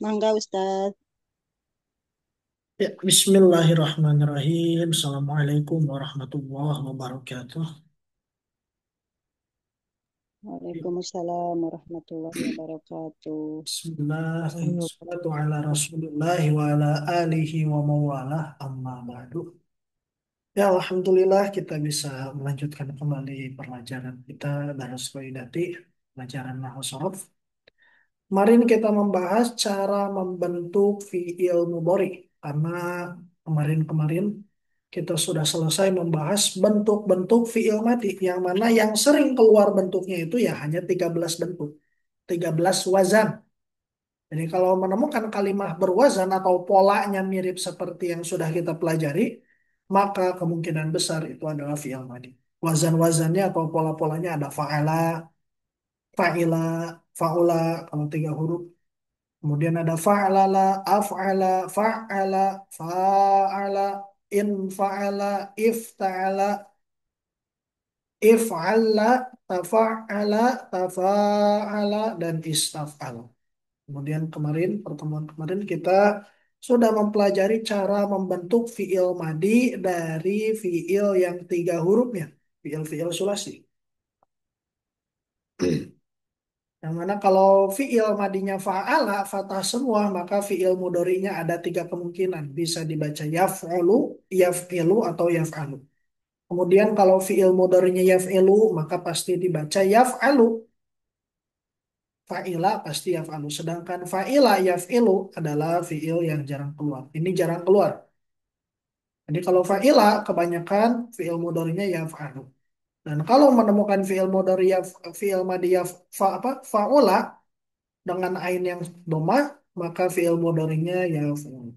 Mangga Ustaz. Ya, Bismillahirrahmanirrahim. Assalamualaikum warahmatullahi wabarakatuh. Waalaikumsalam warahmatullahi wabarakatuh. Bismillah, salatu ala rasulillah wa ala alihi wa mawalah, amma ba'du. Ya, Alhamdulillah kita bisa melanjutkan kembali pelajaran kita Darus Qaidati, pelajaran Nahwu Shorof. Kemarin kita membahas cara membentuk fi'il mudhari karena kemarin-kemarin kita sudah selesai membahas bentuk-bentuk fi'il madi yang mana yang sering keluar bentuknya itu ya hanya 13 bentuk, 13 wazan. Jadi kalau menemukan kalimat berwazan atau polanya mirip seperti yang sudah kita pelajari, maka kemungkinan besar itu adalah fi'il madi. Wazan-wazannya atau pola-polanya ada fa'ala, fa'ila, fa'ula kalau 3 huruf. Kemudian ada fa'lala, af'ala, fa'ala, fa'ala, infa'ala, ifta'ala, if'ala, tafa'ala, tafa'ala, dan istaf'ala. Kemudian pertemuan kemarin kita sudah mempelajari cara membentuk fi'il madi dari fi'il yang 3 hurufnya, fi'il-fi'il sulasi. Yang mana kalau fiil madinya fa'ala, fatah semua, maka fiil mudorinya ada 3 kemungkinan. Bisa dibaca yaf'ulu, yaf'ilu, atau yaf'alu. Kemudian kalau fiil mudorinya yaf'ilu, maka pasti dibaca yaf'alu. Fa'ila pasti yaf'alu. Sedangkan fa'ila yaf'ilu adalah fiil yang jarang keluar. Ini jarang keluar. Jadi kalau fa'ila, kebanyakan fiil mudorinya yaf'alu. Dan kalau menemukan fiil mudori fiil madi fa'ula, dengan ain yang domah maka fiil mudhari'nya ya fi'il.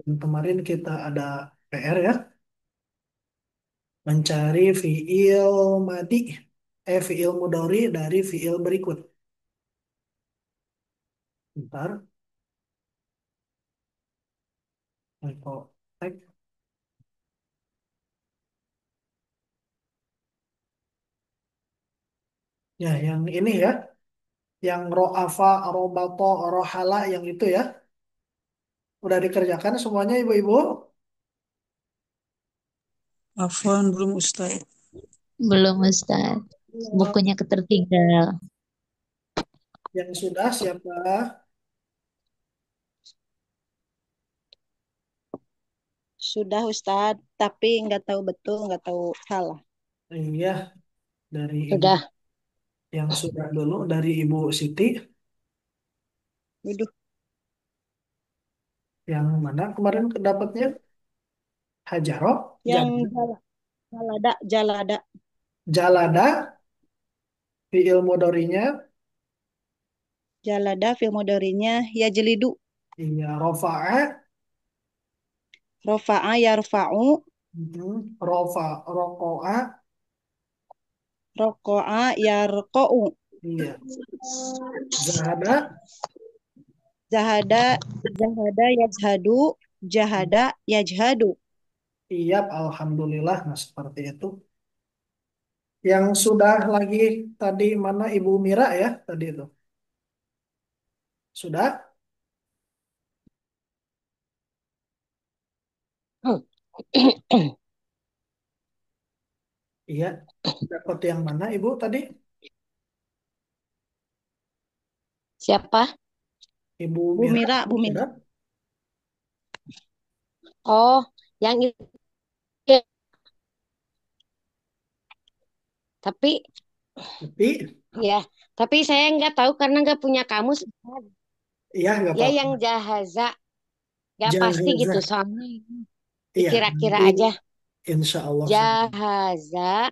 Dan kemarin kita ada PR ya, mencari fiil madi fiil mudhari dari fiil berikut. Bentar, info tag. Ya, yang ini ya, yang ro'afa, robato, rohala, yang itu ya. Udah dikerjakan semuanya ibu-ibu? Afwan belum Ustaz. Belum, Belum. Ustaz. Bukunya ketertinggal. Yang sudah siapa? Sudah Ustaz, tapi nggak tahu betul, nggak tahu salah. Iya, dari ibu Sudah. yang sudah dulu dari Ibu Siti. Duduk. Yang mana kemarin kedapatnya? Hajaroh, Yang jalada, jalada, Jalada, fiil mudhari'nya, jalada fil mudhari'nya ya jelidu. iya, rofa'a, Rofa'a yarfa'u, roko'a, roko'a yarko'u. iya, zahada, Jahada, jahada yajhadu, jahada yajhadu. iya, alhamdulillah, nah seperti itu. Yang sudah lagi tadi mana Ibu Mira ya, tadi itu. Sudah? Iya, dapat yang mana Ibu tadi? Siapa? Ibu Bu Mira, Mira, Bu Mira. sudah? Oh, yang itu ya. Tapi Tapi, ya, tapi saya nggak tahu karena nggak punya kamus. iya nggak Ya apa-apa. yang jahaza, nggak pasti gitu Jahazah, soalnya iya, dikira-kira nanti aja. insya Allah saya. Jahaza,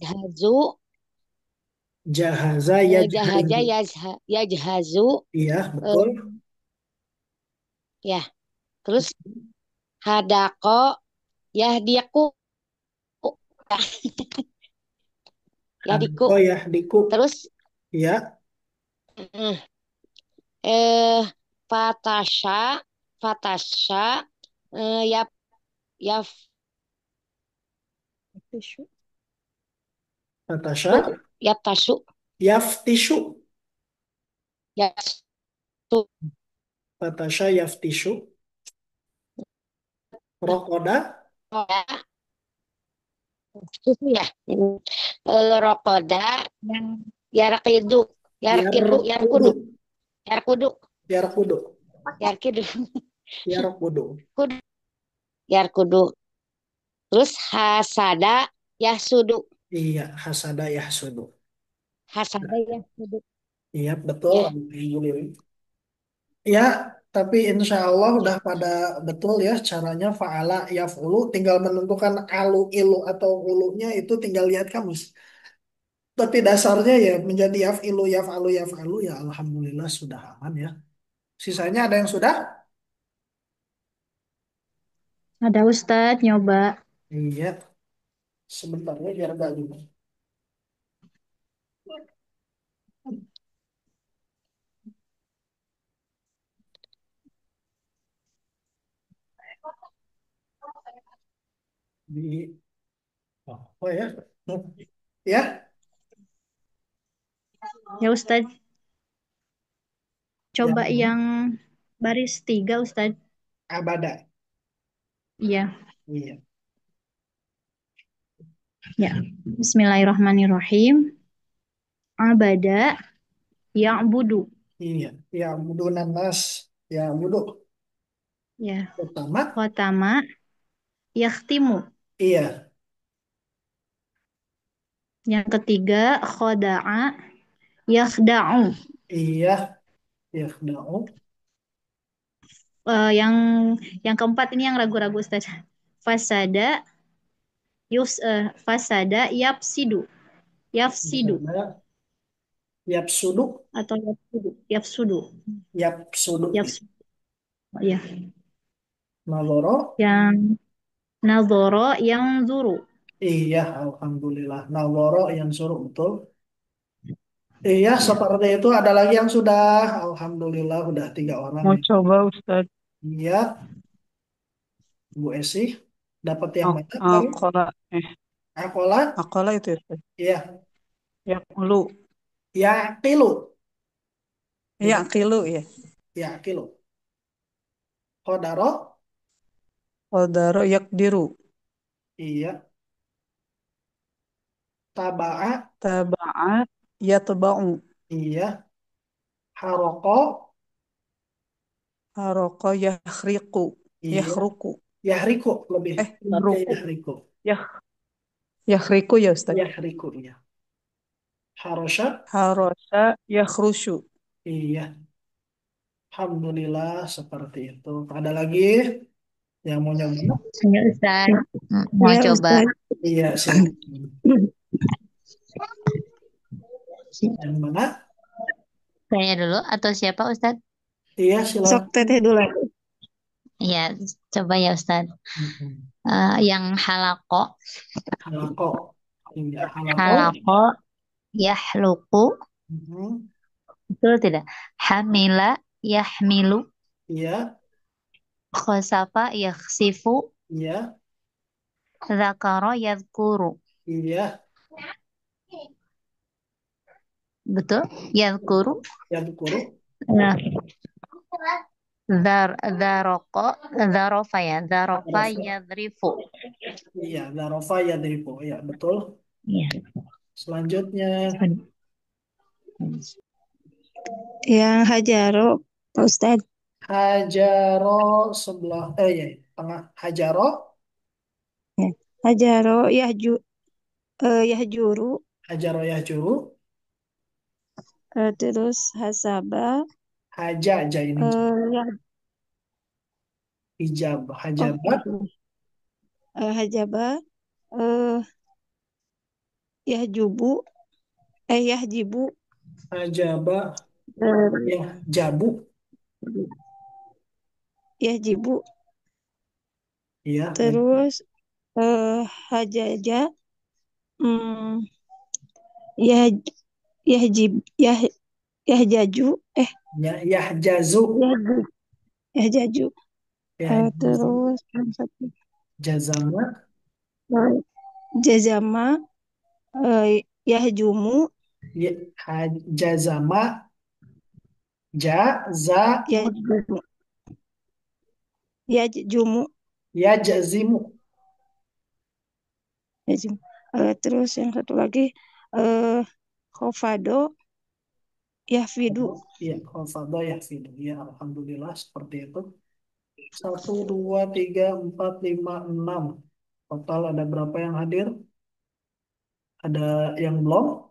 yajhazu, Jahaza jahaja yajhazu. yajhazu, Iya, eh, betul. ya. Terus hadako, yahdiku, Oh yahdiku. ya, diku. Terus Iya, mm, eh fatasha, fatasha, ya ya Natasha. ya tasu, Yaftishu. ya Tuh. Fatasha yaftishu. Rokoda. Ya, itu ya. Rokoda yang Yarakidu, Yarkidu, Yarkudu. Yarkudu, Yarkudu, Yarkudu. Yarkidu, Yarkudu. Kudu, Yarkudu. Terus Hasada, Yasudu, Iya, hasada yahsudu. Hasada, Yasudu. Iya, betul. Ya, Alhamdulillah. Ya, tapi insya Allah udah pada betul ya caranya fa'ala yaf'ulu. Tinggal menentukan alu, ilu, atau ulunya itu tinggal lihat kamus. Tapi dasarnya ya menjadi yaf'ilu, yaf'alu, yaf'alu ya Alhamdulillah sudah aman ya. Sisanya ada yang sudah? Ada Ustadz nyoba. Iya, sebentar ya biar gak lupa. Di, oh ya. Ya, Ya Ustadz, yang coba yang baris 3 Ustadz. abada. Iya, Iya, ya. Bismillahirrahmanirrahim. Abada ya'budu. iya. Ya, budu nanas. Ya, budu. Ya. Pertama, Khotama yakhtimu. iya, Yang ketiga khoda'a yakhda'u. iya, ya, da'u. Yang keempat ini yang ragu-ragu Ustadz. Fasada fasada yapsidu. Yafsidu Ada yapsudu, atau yapsudu. Yapsudu. yapsudu. Yapsudu. Ya. Naloro, Yang nazoro yang zuru. iya, Alhamdulillah. Naloro yang suruh betul. Iya, Ya. seperti itu. Ada lagi yang sudah. Alhamdulillah, udah 3 orang Mau nih. coba Ustadz. Iya, Bu Esi. Dapat yang mana tadi? Akola. Akola? Akola itu ya Ustadz. Iya. Ya mulu. Ya, kilo. Ya Betul. kilo ya. Ya, kilo. Kodaro? Kodaro yakdiru. Iya. Taba'a? Taba'a yatba'u. Iya. Haroko? Haroko yahriku. Iya. Yahruku. Yahriku lebih tepatnya Yahruku. Yahriku. Yah Yahriku ya Ustadz. Yahriku, iya. Harosha? Harosa yahrushu. Iya. Alhamdulillah seperti itu. Ada lagi yang mau nyoba? ya Ustaz. Mau Ya coba. Ustadz. Iya, silakan. Yang mana? Saya dulu atau siapa Ustaz? Iya, Sok silakan. teteh dulu. Iya, coba ya Ustaz. Mm-mm. Yang halako, Halako. Iya, halako. halako, yahluku, Mm-mm. betul tidak? Hamila, yahmilu, Iya, khosafa, yakhsifu, iya, zakaro, yadhkuru. iya. Betul? Yadhkuru. Yang kuru. Nah, Zaroko, zarofa ya, zarofa, Rafa. yadrifu. Iya, Darofa ya Dripo. Iya, betul. Iya. Selanjutnya, Yang hajaro, Pak Ustadz. Hajaro sebelah, iya, tengah. Hajaro, Ya. Hajaro yahjuru, Hajaro Yahjuru, terus hasaba, Haja, aja ini. yah, Hijab, oh, Hajaba, hajaba, eh, yahjubu, yahjibu, Hajaba, eh, ya, Jabu. yahjibu, Iya, terus hajaja, hmm, yah, yahjib, yahjaju, ya, Yahjazu, yahju, yahjaju, Yahjazu, terus satu, Jazama, eh, jazama, yahjumu, ya, Jazama, Ja, za, Ya jumu. Ya jumu. ya jazimu. Ya jumu. Terus yang satu lagi eh khofado yahfidu. Iya, khafadha yahfidu. Ya, alhamdulillah seperti itu. Satu, dua, tiga, empat, lima, enam. Total ada berapa yang hadir? Ada yang belum?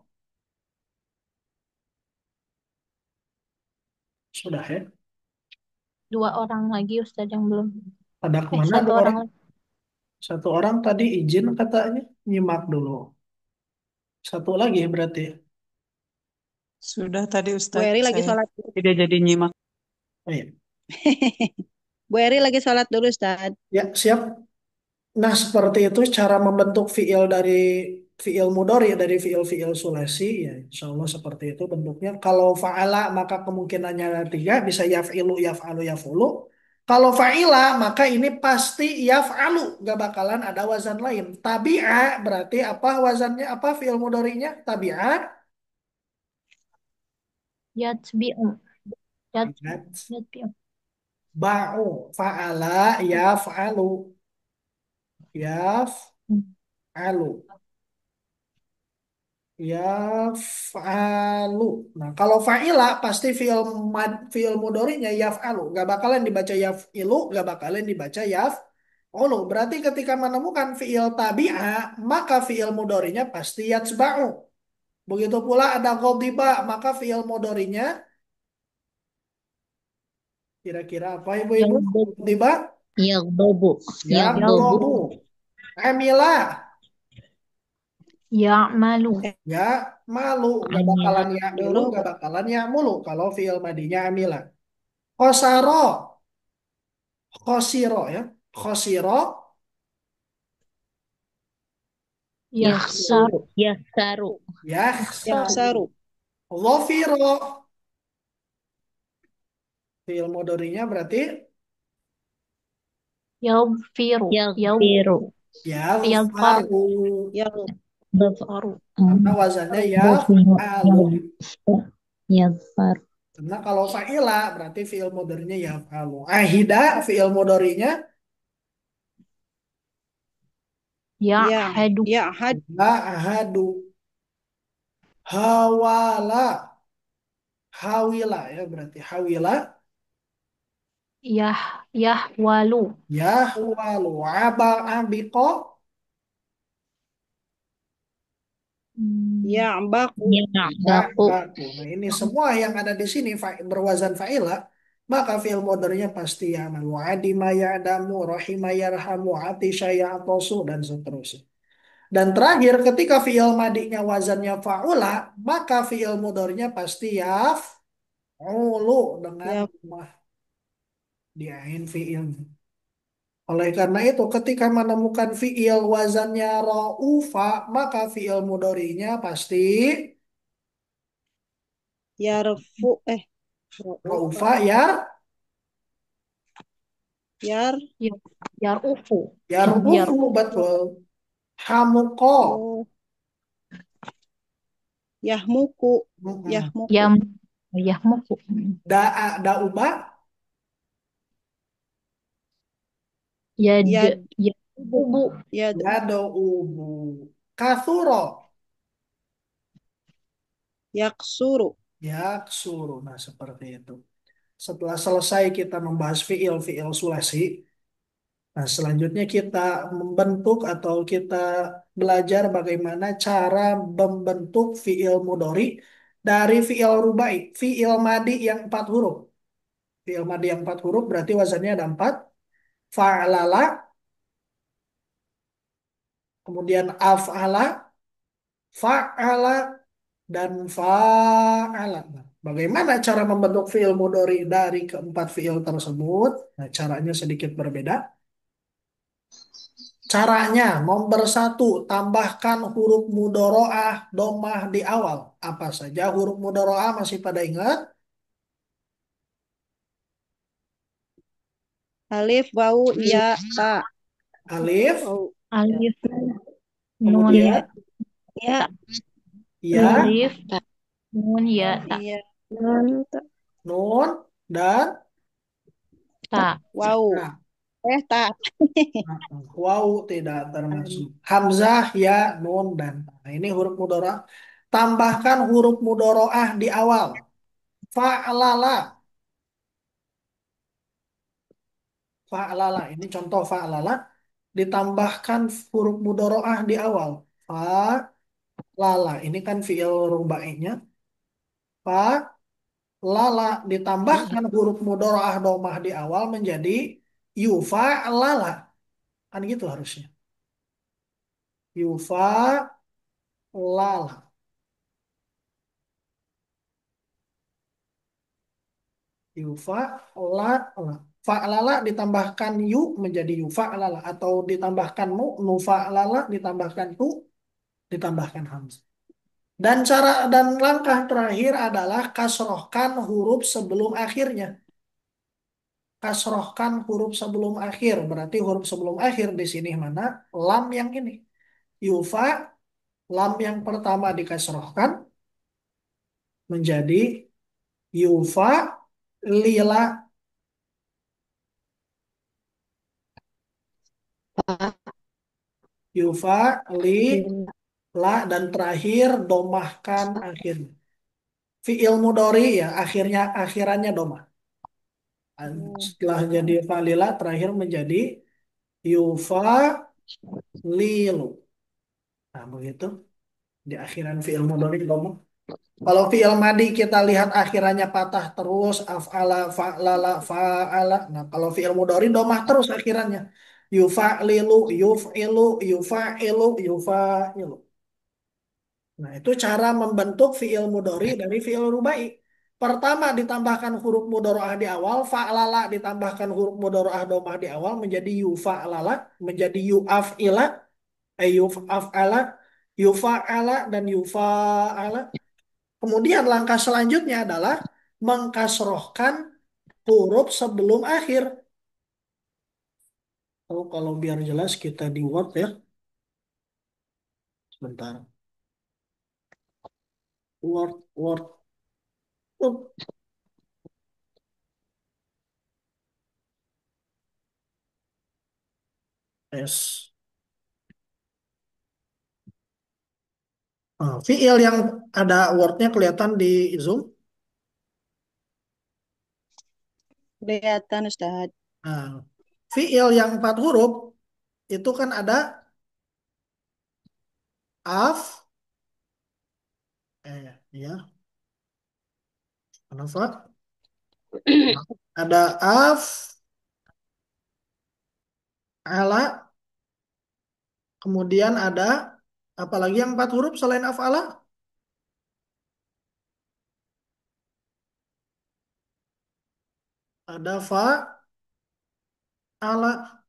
Sudah ya. 2 orang lagi Ustadz yang belum. Ada kemana Satu dua orang orang? lagi. Satu orang tadi izin katanya. Nyimak dulu. Satu lagi berarti. Sudah tadi Bu Ustadz Eri lagi saya sholat. tidak jadi nyimak. Oh, iya. Bu Eri lagi sholat dulu, Ustaz. Ya, siap. Nah, seperti itu cara membentuk fiil dari fiil mudhari dari fiil-fiil sulasi. Ya, insya Allah seperti itu bentuknya. Kalau fa'ala maka kemungkinannya ada tiga, bisa yaf'ilu, yaf'alu, yaf'ulu. Kalau fa'ila maka ini pasti yaf'alu, gak bakalan ada wazan lain. Tabi'a berarti apa wazannya, apa fiil mudhari'nya? Tabi'a. Yatbi'u. Ingat. Yatbi'u. Ba'u, fa'ala, yaf'alu, yaf'alu. Yaf'alu. Nah, kalau fa'ila pasti fi'il mudhari'nya yaf'alu. Gak bakalan dibaca yaf'ilu, gak bakalan dibaca yaf'ulu. Berarti ketika menemukan fi'il tabi'a, maka fi'il mudhari'nya pasti yatsba'u. Begitu pula ada ghadiba, maka fi'il mudhari'nya kira-kira apa ibu-ibu? Yaghdabu. Ghadiba, Yaghdabu. Yaghdabu. yaghdabu. Amila, Ya'malu. ya malu. Gak Amila. bakalan ya'milu, Dorok. gak bakalan ya'mulu. Kalau fi'il madinya amila. Kosaro, khosiro ya. Khosiro, Yakhsaru. Yakhsaru. yakhsaru. Yaksaru. Dhafiro, fi'il mudhari'nya berarti Yaghfiru. Yaghfiru. Yaghfaru. yaghfaru. Yang Yaghfaru. Karena wazannya Yaghfiru. yaf'alu. Yaghfaru. Karena kalau fa'ila berarti fi'il mudhari'nya yaf'alu. Ahida, fi'il mudhari'nya Ya'hadu. Ya'had. ahadu. Hawala, hawila ya berarti hawila. Yahwalu. Yahwalu. Abiqo, Ya'baku. Ya'baku. ya'baku. Nah, ini semua yang ada di sini berwazan fa'ila, maka fi'il mudhari'nya pasti ya'malu. Adima ya'damu, rahima yarhamu, atisha ya'tosu, dan seterusnya. Dan terakhir, ketika fi'il madinya wazannya fa'ula, maka fi'il mudhari'nya pasti yaf'ulu dengan Ya, dhammah di akhir fi'il. Oleh karena itu, ketika menemukan fi'il wazannya ra'ufa, maka fi'il mudhari'nya pasti yarfu. ra'ufa Ra'ufa. Yar. Yar'ufu. yar'ufu, betul. Hamuko, Oh. Yahmuku. mm-mm. Yahmuku. Yahmuku. Da'uba, Yad. Yadubu. Yad. yada'ubu. Kathuro, Yaksuru. yaksuru. Nah, seperti itu. Setelah selesai kita membahas fi'il sulasi, nah selanjutnya kita membentuk atau kita belajar bagaimana cara membentuk fi'il mudhari dari fi'il rubai, fi'il madi yang 4 huruf. Fi'il madi yang 4 huruf berarti wazannya ada 4. Fa'lala, kemudian af'ala, fa'ala, dan fa'ala. Nah, bagaimana cara membentuk fi'il mudhari dari keempat fi'il tersebut? Nah, caranya sedikit berbeda. Caranya, nomor 1, tambahkan huruf mudoro'ah domah di awal. Apa saja huruf mudoro'ah masih pada ingat? Alif, wau, ya, ta. Alif, Wau. Alif. Nun. kemudian Ya. ya, Alif. Nun. Ya. Ta. Iya. kemudian nun, dan Tak. Wow. ta. Tak. Waw tidak termasuk. Hamzah, ya, nun, dan ta. Nah, ini huruf mudhara. Tambahkan huruf mudharaah di awal. Fa'lala. Fa'lala. Ini contoh fa'lala. Ditambahkan huruf mudharaah di awal. Fa'lala. Ini kan fi'il rubainya. Fa'lala. Ditambahkan huruf mudharaah domah di awal menjadi yufa'lala. Kan gitu harusnya. Yufa'lala. Yufa la la. Fa'lala ditambahkan yu menjadi yufa lala atau ditambahkan mu nufa lala ditambahkan tu ditambahkan hamzah. Dan cara dan langkah terakhir adalah kasrohkan huruf sebelum akhirnya. Kasrohkan huruf sebelum akhir. Berarti huruf sebelum akhir di sini mana? Lam yang ini. Yufa, lam yang pertama dikasrohkan menjadi yufa lila. Yufa li la dan terakhir domahkan akhir. Fi'il mudhari ya akhirnya akhirannya domah. Setelah jadi falila terakhir menjadi yufa lilu. Nah begitu di akhiran fi'il mudhari domah. Kalau fi'il madi kita lihat akhirannya patah terus af'ala fa'lala fa'ala. Nah kalau fi'il mudhari domah terus akhirannya. Yufa'lilu yuf'ilu yufa'ilu yufa'ilu. Nah, itu cara membentuk fiil mudhari dari fiil rubai. Pertama ditambahkan huruf mudharaah di awal, fa'lala ditambahkan huruf mudharaah domah di awal menjadi yufa'lala, menjadi yu'af'ila, yuf'af'ala, yufa'ala dan yufa'ala. Kemudian langkah selanjutnya adalah mengkasrohkan huruf sebelum akhir. Oh, kalau biar jelas kita di Word ya. Sebentar. Word. Oh, S. Fiil yang ada wordnya kelihatan di Zoom. Kelihatan Ustaz. Nah, fiil yang 4 huruf itu kan ada af, ya, kenapa? Ada af, ala, kemudian ada apalagi yang 4 huruf selain af, ala? Ada fa, ala,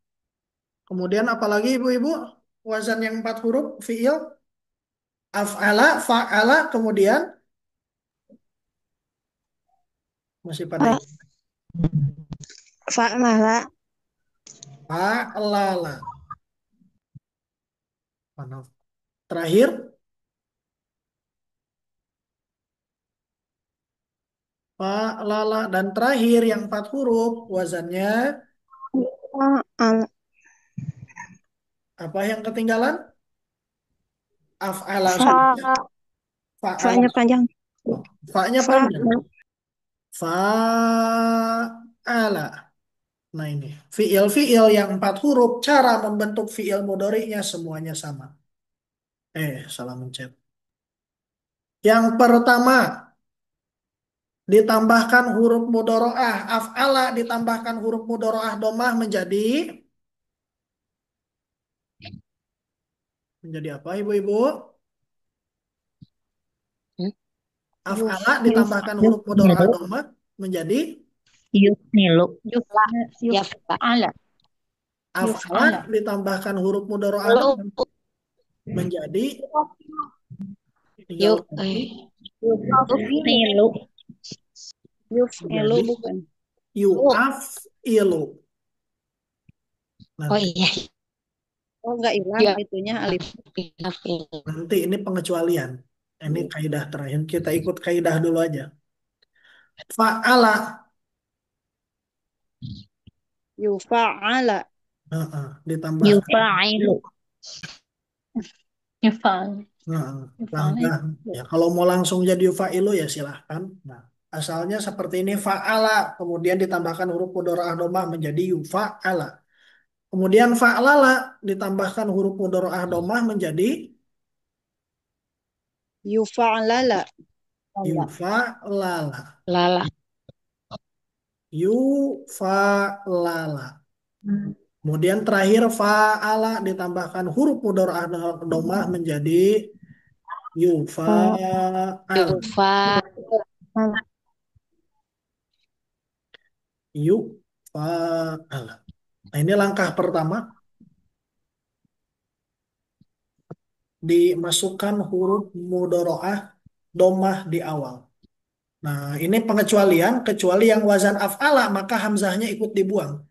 kemudian apalagi ibu-ibu? Wazan yang 4 huruf fiil af, ala, fa, ala, kemudian masih pada Fa- Fa'lala. fa, lala. Mana? Terakhir fa, lala dan terakhir yang 4 huruf wazannya Fa'ala. apa yang ketinggalan? Af'ala saja. Fa. Fa'ala. Fa-nya panjang. Oh, fa-nya Fa. panjang. Fa'ala. Nah ini. Fi'il-fi'il yang 4 huruf. Cara membentuk fi'il mudhari'nya semuanya sama. Salah mencet. Yang pertama. Ditambahkan huruf mudhari'ah. Af'ala ditambahkan huruf mudhari'ah domah menjadi apa ibu-ibu? Af'ala Yuf. ditambahkan huruf mudhari'ah domah menjadi Yufnilu. Yufla. Yafla. Yuf'ala. af'ala Yuf'ala. ditambahkan huruf mudhari'ah Lu. domah menjadi tinggal Yuf. ganti Yufnilu. Yuf. Lu jadi bukan. yu'af'ilu. Oh Nanti, iya. Oh enggak hilang Ya. itunya alif. nanti ini pengecualian. Ini kaidah terakhir. Kita ikut kaidah dulu aja. Fa'ala. Yufa'ala. Ditambah Yufa'ilu. Yufa'al. Nah, Yufa'ilu. langkah ya kalau mau langsung jadi fa'ilu ya silahkan. Nah, asalnya seperti ini fa'ala, kemudian ditambahkan huruf mudhari'ah domah menjadi yufa'ala. Kemudian fa'lala ditambahkan huruf mudhari'ah domah menjadi Yufa'lala. yufa'lala. Lala. Yufa'lala. Kemudian terakhir fa'ala ditambahkan huruf mudhari'ah domah menjadi yufa'al. Yufa. Yufa'al. Nah, ini langkah pertama, dimasukkan huruf mudhari'ah domah di awal. Nah, ini pengecualian, kecuali yang wazan af'ala, maka hamzahnya ikut dibuang.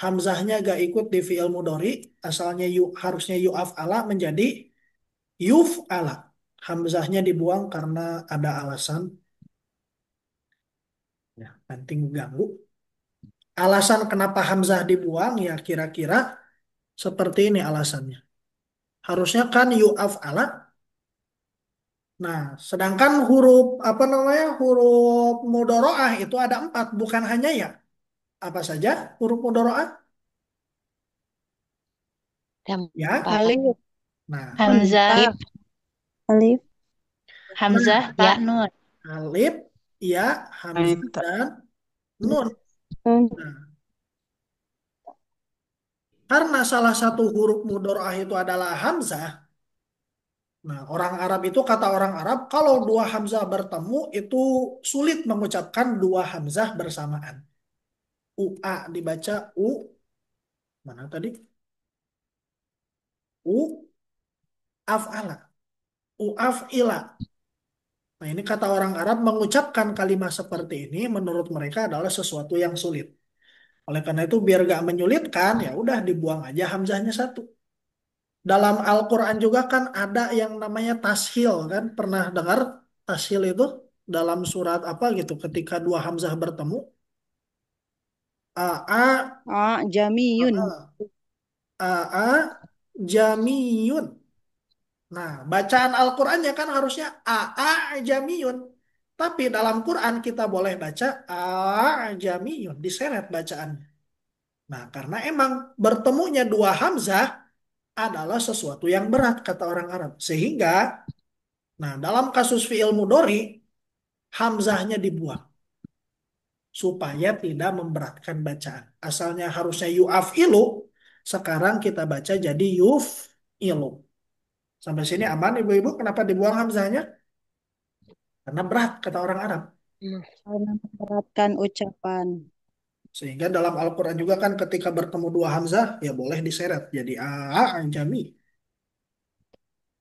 Hamzahnya gak ikut di fi'il mudhari, asalnya harusnya yu af'ala menjadi yuf'ala. Hamzahnya dibuang karena ada alasan, ya, nanti ganggu. Alasan kenapa hamzah dibuang, ya kira-kira seperti ini alasannya. Harusnya kan yu af'ala. Nah, sedangkan huruf apa namanya huruf mudoroah itu ada empat, bukan hanya ya. Apa saja huruf mudoroah? Ya. Alif. Nah, Hamzah. Alif. Hamzah. nah, Ya, nun. alif, ya, hamzah Aita. dan nun. Nah, karena salah satu huruf mudoroah itu adalah hamzah. Nah, orang Arab itu kata orang Arab kalau dua hamzah bertemu itu sulit mengucapkan dua hamzah bersamaan. Ua dibaca mana tadi? U af'ala, uaf'ila. Nah, ini kata orang Arab mengucapkan kalimat seperti ini menurut mereka adalah sesuatu yang sulit. Oleh karena itu biar gak menyulitkan, ya udah dibuang aja hamzahnya satu. Dalam Al-Quran juga kan ada yang namanya tashil kan? Pernah dengar tashil itu dalam surat apa gitu ketika dua hamzah bertemu? A, Jamiyun. A, jamiyun. Nah, bacaan Al-Qur'annya kan harusnya jamiyun. Tapi dalam Quran kita boleh baca jamiyun, diseret bacaannya. Nah, karena emang bertemunya dua hamzah adalah sesuatu yang berat kata orang Arab. Sehingga, nah dalam kasus fi'il mudhari, hamzahnya dibuang supaya tidak memberatkan bacaan. Asalnya harusnya yu'afilu, sekarang kita baca jadi yuf'ilu. Sampai sini aman ibu-ibu, kenapa dibuang hamzahnya? Karena berat kata orang Arab. Karena memberatkan ucapan. Sehingga dalam Al-Quran juga kan ketika bertemu dua hamzah, ya boleh diseret. Jadi jami.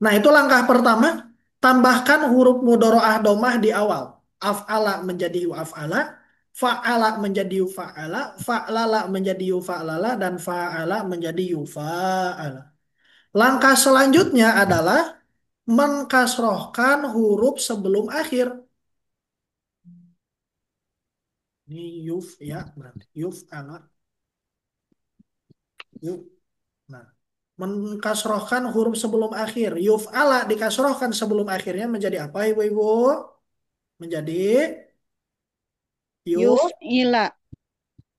Nah itu langkah pertama, tambahkan huruf mudhari'ah domah di awal. Af'ala menjadi yu'af'ala, fa'ala menjadi yufa'ala, fa'lala menjadi yufa'lala, dan fa'ala menjadi yufa'ala. Langkah selanjutnya adalah mengkasrohkan huruf sebelum akhir. Ini yuf ya, berarti yuf ala yuf. Nah, mengkasrohkan huruf sebelum akhir. Yuf ala dikasrohkan sebelum akhirnya menjadi apa ibu-ibu? Menjadi yuf Yuf'ila.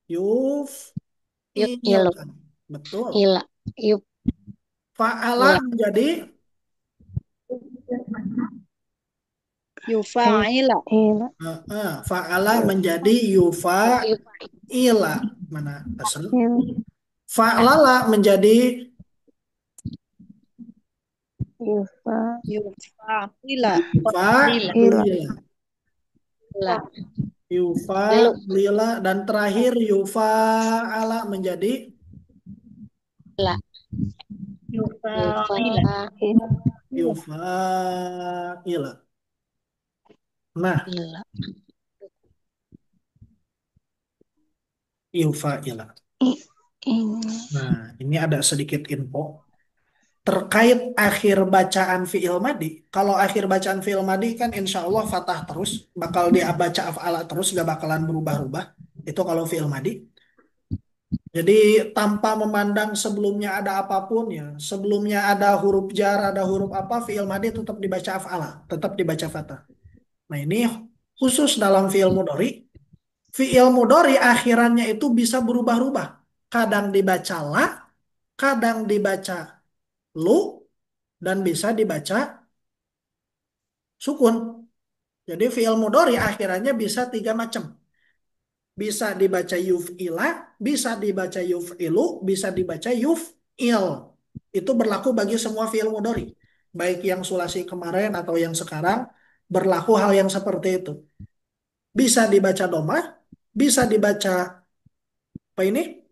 yuf Yuk, ila. ilu. Betul. Ila. Yuk, Fa'ala ila. menjadi Yufa'ila. Ila. fa'ala menjadi yufa Yuk, ila. Mana asal? ila. Fa'lala menjadi Yufa. Yufa'ila. yufa Ila. ila. Ila. Yufa, Ilu. lila, dan terakhir yufa ala menjadi Ila. Yufa. Ila. yufa ila. Nah, Ila. yufa ila. Ini. Nah, ini ada sedikit info. terkait akhir bacaan fi'il madi. Kalau akhir bacaan fi'il madi kan insya Allah fathah terus, bakal dibaca af'ala terus, gak bakalan berubah-ubah. Itu kalau fi'il madi. Jadi tanpa memandang sebelumnya ada apapun ya, sebelumnya ada huruf jar, ada huruf apa, fi'il madi tetap dibaca af'ala, tetap dibaca fathah. Nah ini khusus dalam fi'il mudhari. Fi'il mudhari akhirannya itu bisa berubah-ubah. Kadang dibaca la, kadang dibaca lu, dan bisa dibaca sukun. Jadi fi'il mudhari akhirannya bisa tiga macam. Bisa dibaca yuf'ila, bisa dibaca yuf'ilu, bisa dibaca yuf'il. Itu berlaku bagi semua fi'il mudhari. Baik yang sulasi kemarin atau yang sekarang, berlaku hal yang seperti itu. Bisa dibaca domah, bisa dibaca apa ini?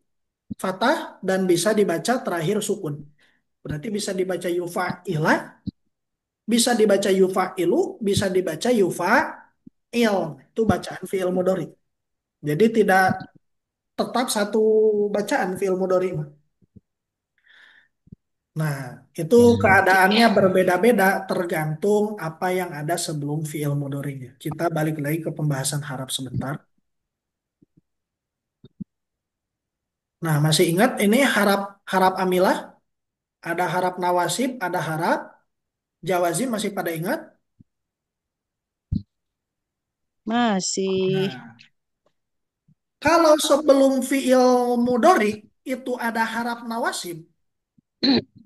Fathah, dan bisa dibaca terakhir sukun. Berarti bisa dibaca yufa'ila, bisa dibaca yufa'ilu, bisa dibaca yufa'il. Itu bacaan fi'il mudhari. Jadi tidak tetap satu bacaan fi'il mudhari mah. Nah, itu keadaannya berbeda-beda tergantung apa yang ada sebelum fi'il mudhari'nya. Kita balik lagi ke pembahasan harap sebentar. Nah, masih ingat ini harap harap amilah, ada harap nawasib, ada harap jawazim, masih pada ingat? Masih. Nah, kalau sebelum fi'il mudhari itu ada harap nawasib,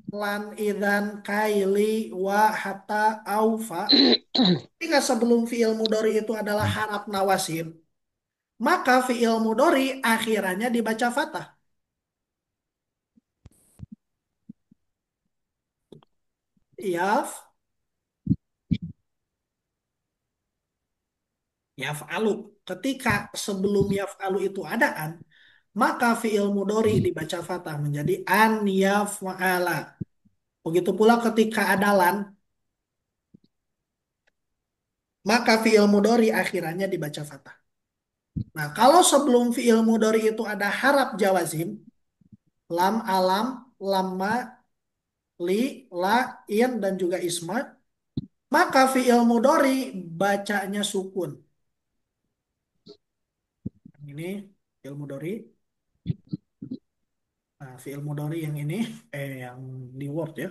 lan idan kaili wa hatta aufa. Jika sebelum fi'il mudhari itu adalah harap nawasib, maka fi'il mudhari akhirannya dibaca fathah. Yaf, yaf'alu. Ketika sebelum yaf'alu itu adaan, maka fi'il mudhari dibaca fathah menjadi an yaf'ala. Begitu pula ketika ada lan, maka fi'il mudhari akhirannya dibaca fathah. Nah, kalau sebelum fi'il mudhari itu ada harap jawazim, lam, alam, lamma, li, la, in, dan juga isma, maka fi'il mudhari bacanya sukun. Ini fi'il mudhari. Nah, fi'il mudhari yang ini, yang di Word ya.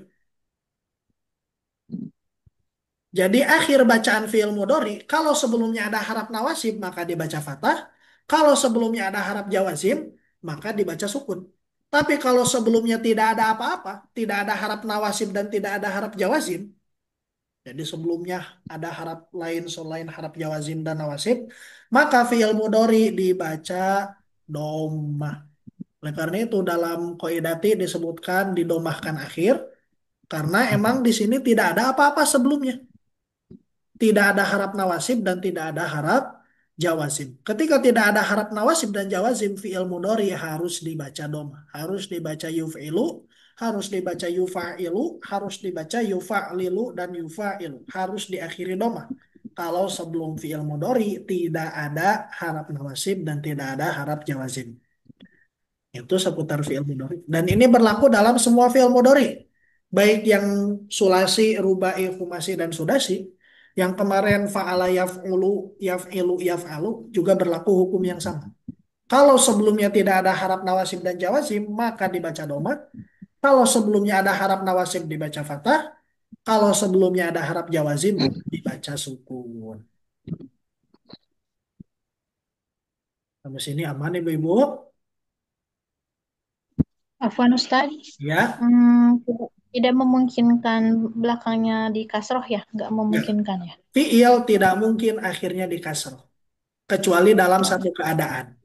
Jadi akhir bacaan fi'il mudhari, kalau sebelumnya ada harap nawasib, maka dibaca fathah. Kalau sebelumnya ada harap jawazim, maka dibaca sukun. Tapi kalau sebelumnya tidak ada apa-apa, tidak ada harap nawasib dan tidak ada harap jawazim, jadi sebelumnya ada harap lain selain harap jawazim dan nawasib, maka fi'il mudhari dibaca domah. Oleh karena itu dalam qaidati disebutkan didomahkan akhir karena emang di sini tidak ada apa-apa sebelumnya. Tidak ada harap nawasib dan tidak ada harap jawazim. Ketika tidak ada harap nawasib dan jawazim, fi'il mudhari harus dibaca domah, harus dibaca yuf'ilu, harus dibaca yufa'ilu, harus dibaca yufa'lilu dan yufa'ilu, harus diakhiri domah. Kalau sebelum fi'il mudhari tidak ada harap nawasib dan tidak ada harap jawazim. Itu seputar fi'il mudhari. Dan ini berlaku dalam semua fi'il mudhari. Baik yang sulasi, rubai, khumasi, dan sudasi. Yang kemarin fa'ala yaf'ulu, yaf'ilu, yaf'alu juga berlaku hukum yang sama. Kalau sebelumnya tidak ada harap nawasib dan jawazim, maka dibaca doma. Kalau sebelumnya ada harap nawasib dibaca fathah. Kalau sebelumnya ada harap jawazim, maka dibaca sukun. Sampai sini aman ibu-ibu? Afwan Ustaz, Ya, tidak memungkinkan belakangnya di kasroh ya, nggak ya. memungkinkan ya. Fi'il tidak mungkin akhirnya di kasroh. Kecuali dalam satu keadaan.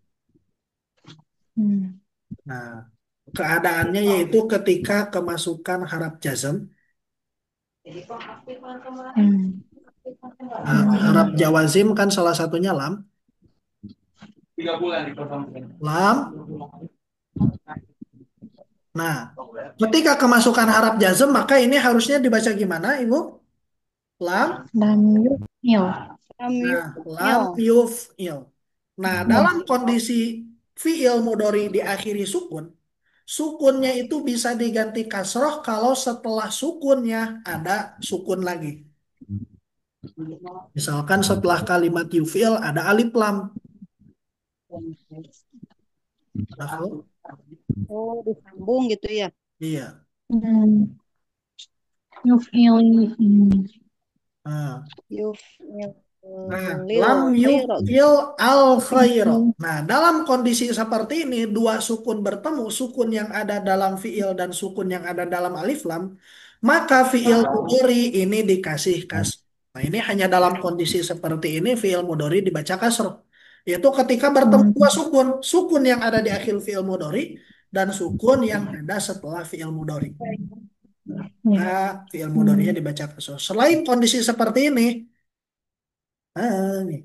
Hmm. Nah, keadaannya yaitu ketika kemasukan harap jazm. Hmm. Nah, harap jawazim kan salah satunya lam. Lam. Nah, ketika kemasukan harap jazm, maka ini harusnya dibaca gimana, Ibu? Lam. Dan yukmil. Nah, lam yuf'il. Nah, dalam kondisi fi'il mudhari diakhiri sukun, Sukunnya itu bisa diganti kasroh kalau setelah sukunnya ada sukun lagi. Misalkan setelah kalimat yufil ada alif lam. Nah, Oh, disambung gitu ya. iya. Hmm. Yuf'ili. Nah, Yuf, Nah, lil lam khairo gitu. yufil al khairo. Yuf'ili. Nah, dalam kondisi seperti ini, dua sukun bertemu, sukun yang ada dalam fiil dan sukun yang ada dalam alif lam, maka fiil mudhari ini dikasih kasroh. Nah, ini hanya dalam kondisi seperti ini, fiil mudhari dibaca kasroh. Yaitu ketika bertemu Hmm. dua sukun, sukun yang ada di akhir fiil mudhari dan sukun yang ada setelah fiil mudhari. Ya. Nah, fiil mudharinya Hmm. dibaca kasroh. Selain kondisi seperti ini, nih,